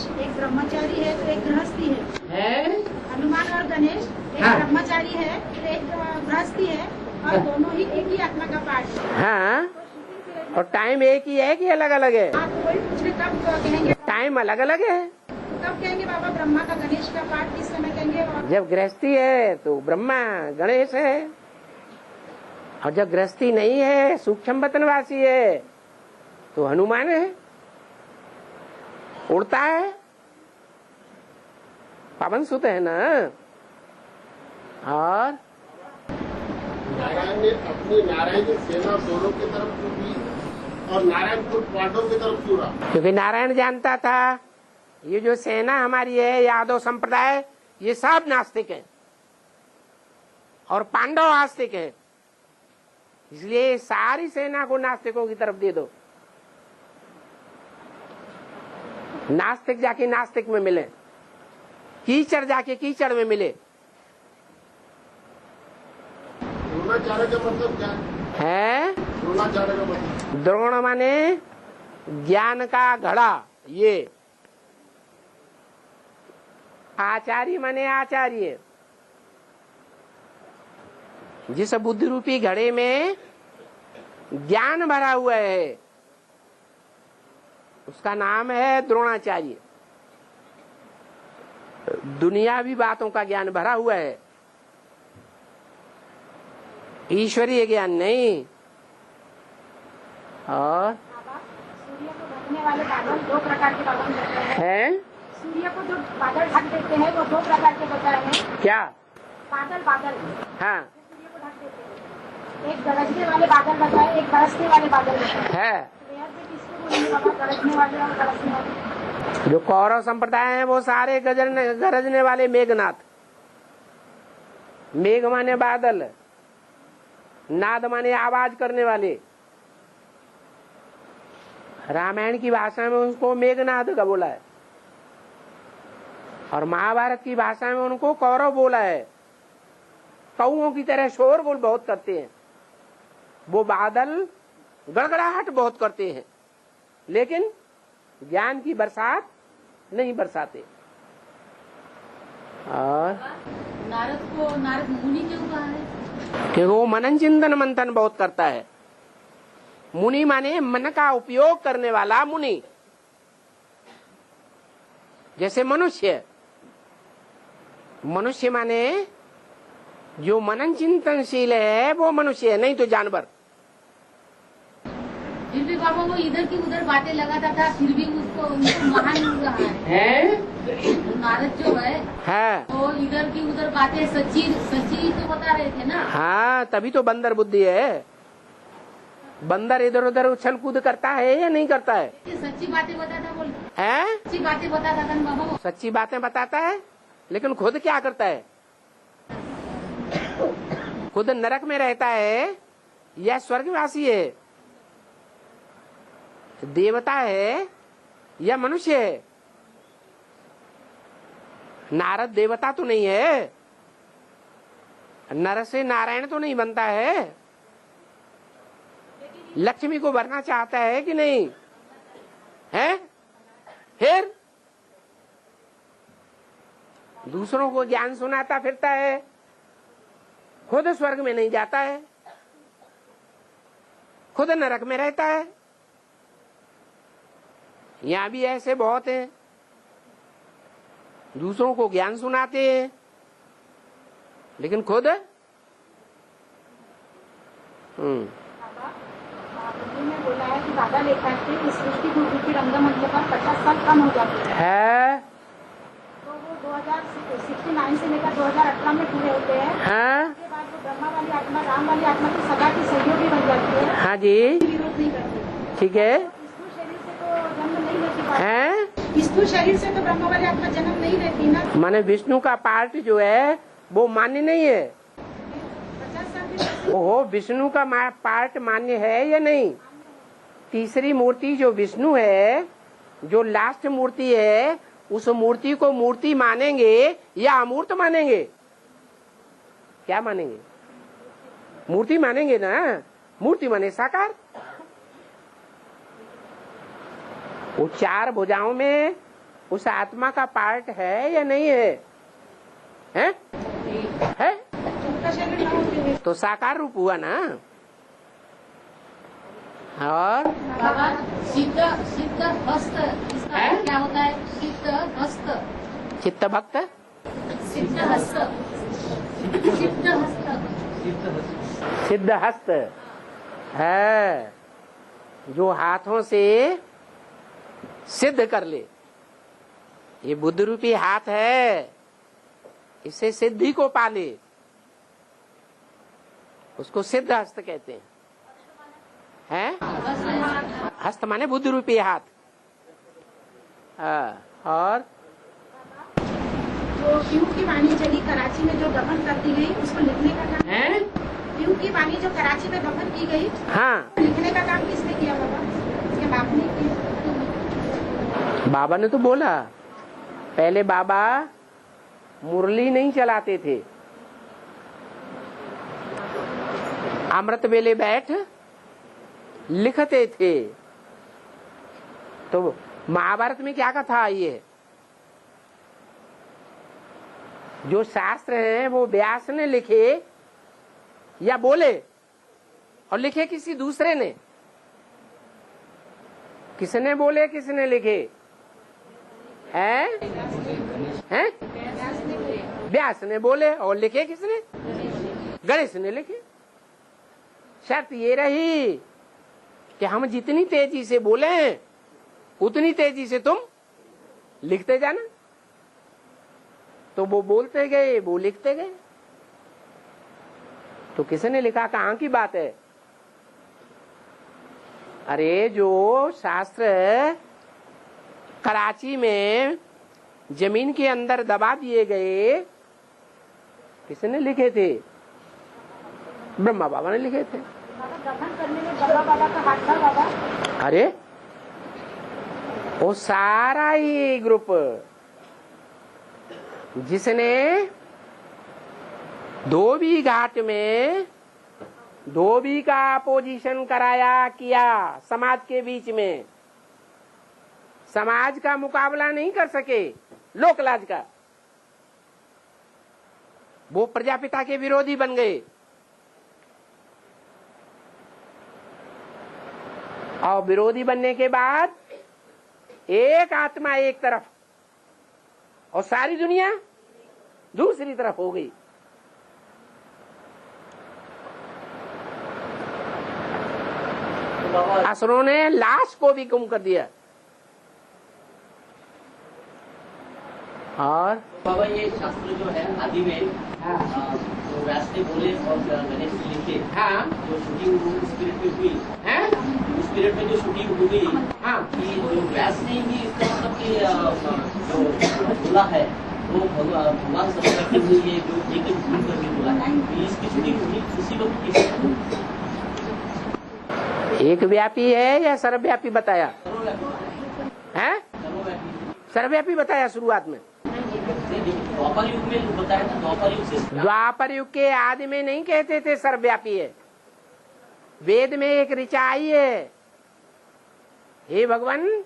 गणेश एक ब्रह्मचारी है तो एक गृहस्थी है। हनुमान और गणेश एक ब्रह्मचारी है तो एक गृहस्थी है और दोनों ही एक ही आत्मा का पार्ट है। हाँ, और टाइम एक ही है कि अलग अलग है? आप कोई पूछ रहे कब कहेंगे? टाइम अलग अलग है। कब कहेंगे बाबा ब्रह्मा का गणेश का पार्ट किस समय कहेंगे? और जब गृहस्थी है तो ब्रह्मा गणेश है, और जब गृहस्थी नहीं है, सूक्ष्म वतनवासी है, तो हनुमान है, उड़ता है, पवन सुत है ना। और नारायण ने अपनी नारायण की सेना दोनों की तरफ क्यों की और नारायण खुद पांडवों की तरफ क्यों रहा? क्योंकि नारायण जानता था ये जो सेना हमारी है, यादव संप्रदाय, ये सब नास्तिक है और पांडव आस्तिक है, इसलिए सारी सेना को नास्तिकों की तरफ दे दो। नास्तिक जाके नास्तिक में मिले, कीचड़ जाके कीचड़ में मिले। द्रोणाचार्य का मतलब क्या है? द्रोणाचार्य का मतलब द्रोण माने ज्ञान का घड़ा, ये आचार्य माने आचार्य। जिस बुद्धि रूपी घड़े में ज्ञान भरा हुआ है उसका नाम है द्रोणाचार्य। दुनियावी बातों का ज्ञान भरा हुआ है, ईश्वरीय ज्ञान नहीं। और सूर्य को ढकने वाले बादल दो प्रकार के बादल होते हैं। सूर्य को जो बादल ढक देते हैं वो दो प्रकार के बताए हैं। क्या? बादल हाँ सूर्य को ढक देते हैं। एक गरजने वाले बादल बताए, एक बरसने वाले बादल बताए है। किसको बोलेंगे बाबा? गरजने वाले और बरसने वाले। जो कौरव संप्रदाय है वो सारे गरजने वाले मेघनाथ। मेघ माने बादल, नाद माने आवाज करने वाले। रामायण की भाषा में उनको मेघनाद का बोला है और महाभारत की भाषा में उनको कौरव बोला है। कौओं की तरह शोरगुल बहुत करते हैं वो बादल, गड़गड़ाहट बहुत करते हैं, लेकिन ज्ञान की बरसात नहीं बरसाते। और नारद मुनि क्यों कहा है? कि वो मनन चिंतन मंथन बहुत करता है। मुनि माने मन का उपयोग करने वाला मुनि। जैसे मनुष्य माने जो मनन चिंतनशील है वो मनुष्य है, नहीं तो जानवर। फिर भी बाबा वो इधर की उधर बातें लगाता था, फिर भी उनको महान कहा है। नारद जो है वो इधर की उधर बातें सच्ची तो बता रहे थे ना। हाँ, तभी तो बंदर बुद्धि है। बंदर इधर उधर उछल कूद करता है या नहीं करता है? सच्ची बातें बताता बोल है, सच्ची बातें बताता था बाबा वो। सच्ची बातें बताता है, लेकिन खुद क्या करता है? खुद नरक में रहता है या स्वर्गवासी है? देवता है या मनुष्य है? नारद देवता तो नहीं है, नर से नारायण तो नहीं बनता है। लक्ष्मी को भरना चाहता है कि नहीं है? फिर दूसरों को ज्ञान सुनाता फिरता है, खुद स्वर्ग में नहीं जाता है, खुद नरक में रहता है। यहाँ भी ऐसे बहुत हैं, दूसरों को ज्ञान सुनाते हैं लेकिन खुद बोला है कि बाबा लिखा है कि सृष्टि की रंगमंच पर 50 साल कम हो जाती है, तो वो 2069 से लेकर 2018 में पूरे होते हैं। उसके बाद वो ब्रह्मा वाली आत्मा, राम वाली आत्मा की सदा की सहयोगी बन जाती है। हाँ जी, विरोध नहीं करती। ठीक है। स्थूल शरीर से तो जन्म नहीं लेती। स्थूल शरीर से तो ब्रह्मा वाली आत्मा जन्म नहीं लेती ना। माने विष्णु का पार्ट जो है वो मान्य नहीं है। 50 साल ओहो, विष्णु का पार्ट मान्य है या नहीं? तीसरी मूर्ति जो विष्णु है, जो लास्ट मूर्ति है, उस मूर्ति को मूर्ति मानेंगे या अमूर्त मानेंगे? क्या मानेंगे? मूर्ति मानेंगे ना। मूर्ति माने साकार। वो चार भुजाओं में उस आत्मा का पार्ट है या नहीं है? है? है? तो साकार रूप हुआ ना। और बाबा सिद्ध हस्त, इसका क्या होता है? सिद्ध हस्त, चित्त भक्त, सिद्ध हस्त, सिद्ध हस्त, सिद्ध हस्त है जो हाथों से सिद्ध कर ले। ये बुद्ध रूपी हाथ है, इससे सिद्धि को पाले, उसको सिद्ध हस्त कहते हैं। हस्त माने बुद्ध रूपी हाथ। और जो पीयू की वाणी चली कराची में जो दफन कर दी गई, उसको लिखने का काम है। पीयू की वाणी जो कराची में दफन की गई, हाँ, लिखने का काम किसने किया बाबा? उसके बाप ने किया। बाबा ने तो बोला। पहले बाबा मुरली नहीं चलाते थे, अमृत वेले बैठ लिखते थे। तो महाभारत में क्या कथा आई है? जो शास्त्र है वो व्यास ने लिखे या बोले, और लिखे किसी दूसरे ने? किसने बोले, किसने लिखे? हैं? व्यास ने बोले, और लिखे किसने? गणेश ने लिखे। शर्त ये रही कि हम जितनी तेजी से बोले उतनी तेजी से तुम लिखते जाना। तो वो बोलते गए, वो लिखते गए। तो किसने लिखा, कहाँ की बात है? अरे जो शास्त्र कराची में जमीन के अंदर दबा दिए गए, किसने लिखे थे? ब्रह्मा बाबा ने लिखे थे। दफन करने में ब्रह्मा बाबा का हाथ था बाबा। अरे वो सारा ही ग्रुप जिसने धोबी घाट में धोबी का अपोजिशन कराया किया, समाज के बीच में समाज का मुकाबला नहीं कर सके, लोकलाज का, वो प्रजापिता के विरोधी बन गए। और विरोधी बनने के बाद एक आत्मा एक तरफ और सारी दुनिया दूसरी तरफ हो गई। असुरों ने लाश को भी गुम कर दिया। और बाबा ये शास्त्र जो है आदि में तो व्यास ने बोले और गणेश ने लिखे, जो शूटिंग स्पिरिट में हुई है, उस पीरियड में जो शूटिंग हुई, कि जो व्यास ने ही इसका मतलब कि जो बोला है वो भगवान सब के लिए जो एक भूल करके बोला है, इसकी शूटिंग हुई उसी वक्त की। एक व्यापी है या सर्वव्यापी बताया है? सर्वव्यापी बताया शुरुआत में। द्वापर युग में बताया था, द्वापर युग से, द्वापर युग के आदि में नहीं कहते थे सर्वव्यापी है। वेद में एक ऋचा आई है, हे भगवान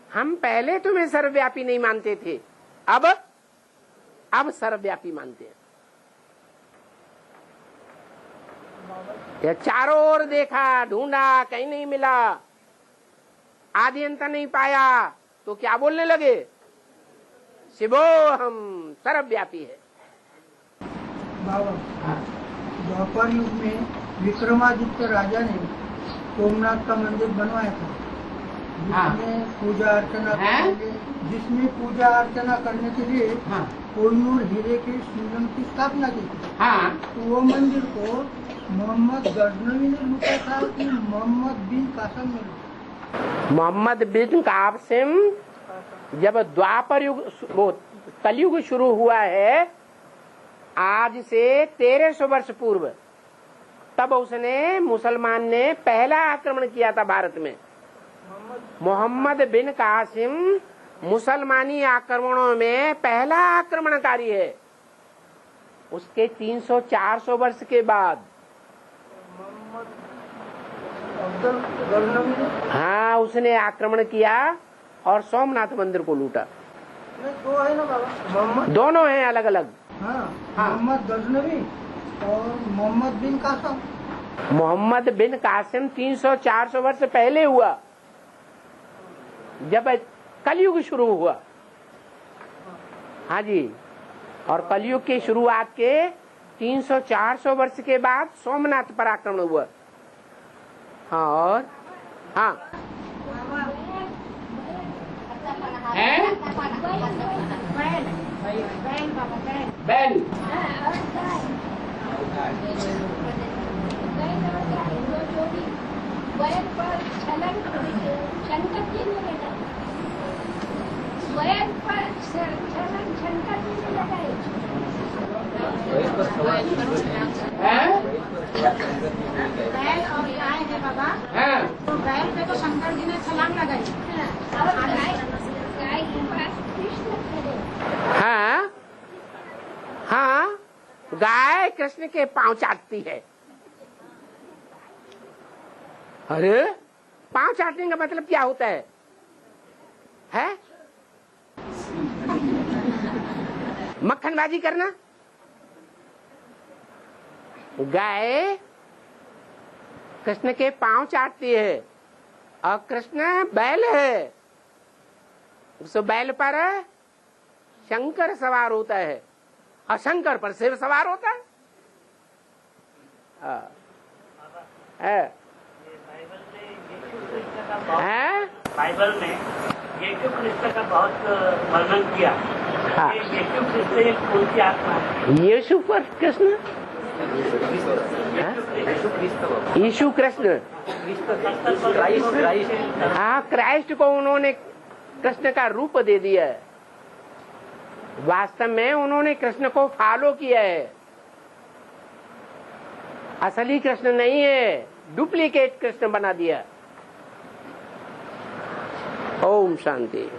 हम पहले तुम्हें सर्वव्यापी नहीं मानते थे, अब सर्वव्यापी मानते हैं। या चारों ओर देखा, ढूंढा, कहीं नहीं मिला, आदि अंत नहीं पाया, तो क्या बोलने लगे? शिवो हम सर्वव्यापी है। बाबा द्वापर युग में विक्रमादित्य राजा ने सोमनाथ का मंदिर बनवाया था, जिसमें पूजा अर्चना करने के लिए कोहिनूर हीरे के संगम की स्थापना की थी। तो वो मंदिर को मोहम्मद गजनवी ने लूटा था कि मोहम्मद बिन कासिम ने लूटा? मोहम्मद बिन कासिम जब द्वापर युग, वो कलयुग शुरू हुआ है आज से 1300 वर्ष पूर्व, तब उसने मुसलमान ने पहला आक्रमण किया था भारत में। मोहम्मद बिन कासिम मुसलमानी आक्रमणों में पहला आक्रमणकारी है। उसके 300-400 वर्ष के बाद उसने आक्रमण किया और सोमनाथ मंदिर को लूटा। दो है ना बाबा, मोहम्मद। दोनों हैं अलग अलग। हाँ, मोहम्मद गजनवी और मोहम्मद बिन कासिम। मोहम्मद बिन कासिम 300-400 वर्ष पहले हुआ, जब कलयुग शुरू हुआ। हाँ जी, और कलयुग की शुरुआत के 300-400 वर्ष के बाद सोमनाथ पर आक्रमण हुआ। हाँ, और हाँ है बैल। बैल और गाय है बाबा। तो बैल पे तो शंकर जी ने छलांग लगाई। हाँ हाँ, गाय कृष्ण के पांव चाटती है। अरे, पांव चाटने का मतलब क्या होता है? मक्खनबाजी करना। गाय कृष्ण के पांव चाटती है और कृष्ण बैल है, उस बैल पर शंकर सवार होता है और शंकर पर शिव सवार होता है। बाइबल में यीशु कृष्ण का बहुत वर्णन किया। हाँ। यीशु कृष्ण कौन सी आत्मा है? यीशु पर कृष्ण, यीशु कृष्ण, हाँ, क्राइस्ट को उन्होंने कृष्ण का रूप दे दिया है। वास्तव में उन्होंने कृष्ण को फॉलो किया है, असली कृष्ण नहीं है, डुप्लीकेट कृष्ण बना दिया। ओम शांति।